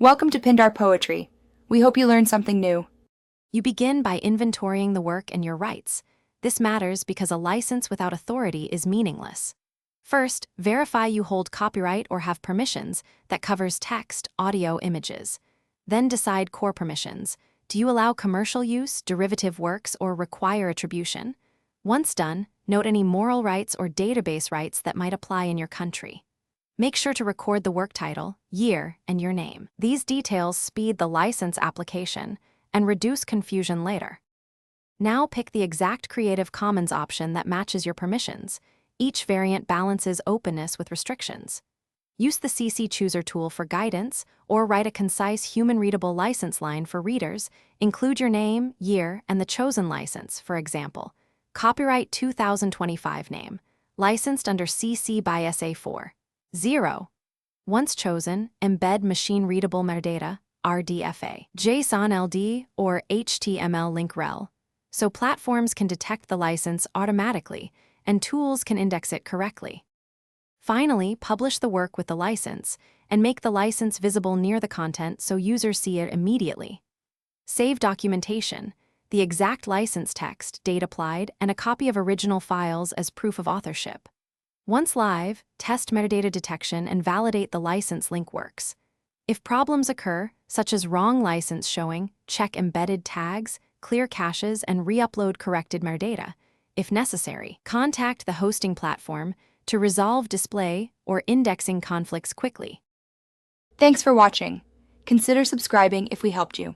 Welcome to Pindar Poetry. We hope you learned something new. You begin by inventorying the work and your rights. This matters because a license without authority is meaningless. First, verify you hold copyright or have permissions that covers text, audio, images. Then decide core permissions. Do you allow commercial use, derivative works, or require attribution? Once done, note any moral rights or database rights that might apply in your country. Make sure to record the work title, year, and your name. These details speed the license application and reduce confusion later. Now pick the exact Creative Commons option that matches your permissions. Each variant balances openness with restrictions. Use the CC Chooser tool for guidance, or write a concise human-readable license line for readers. Include your name, year, and the chosen license, for example. Copyright 2025 name, licensed under CC by SA4. 0. Once chosen, embed machine-readable metadata, RDFA, JSON LD, or HTML link rel, so platforms can detect the license automatically and tools can index it correctly. Finally, publish the work with the license and make the license visible near the content so users see it immediately. Save documentation, the exact license text, date applied, and a copy of original files as proof of authorship. Once live, test metadata detection and validate the license link works. If problems occur, such as wrong license showing, check embedded tags, clear caches, and re-upload corrected metadata. If necessary, contact the hosting platform to resolve display or indexing conflicts quickly. Thanks for watching. Consider subscribing if we helped you.